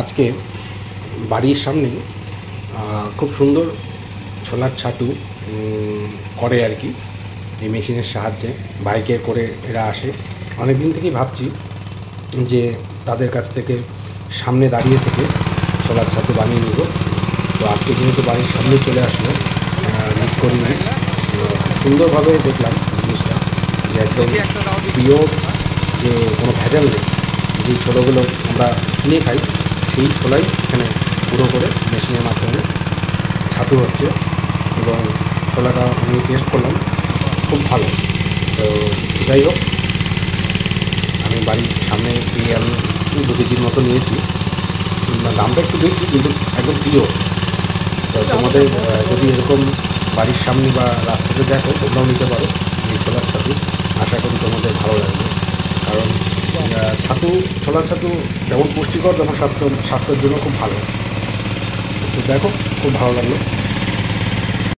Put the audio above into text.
আজকে বাড়ির সামনে খুব সুন্দর ছোলার ছাতু করে আর কি, এই মেশিনের সাহায্যে বাইকে করে এরা আসে। অনেক দিন থেকেই ভাবছি যে তাদের কাছ থেকে সামনে দাঁড়িয়ে থেকে ছোলার ছাতু বানিয়ে নেব। তো আজকে যেহেতু বাড়ির সামনে চলে আসলো, মিস করিনি। সুন্দরভাবে দেখলাম জিনিসটা, যে একদম পিওর, যে কোনো ভেজাল নেই। যে ছোলাগুলো আমরা কিনে খাই সেই ছোলাই এখানে গুঁড়ো করে মেশিনের মাধ্যমে ছাতু হচ্ছে, এবং ছোলাটা আমি টেস্ট করলাম, খুব ভালো। তো যাই হোক, আমি বাড়ির সামনে পেয়ে আমি 2 কেজির মতো নিয়েছি। দামটা একটু বেশি, কিন্তু একদম পিওর। তো তোমাদের যদি এরকম বাড়ির সামনে বা রাস্তাতে দেখো, তোমরাও নিতে পারো এই ছোলার ছাতু। আশা করি তোমাদের ভালো লাগবে, কারণ ছোলার ছাতু যেমন পুষ্টিকর, তেমন স্বাস্থ্যের জন্য খুব ভালো। তো দেখো, খুব ভালো লাগলো।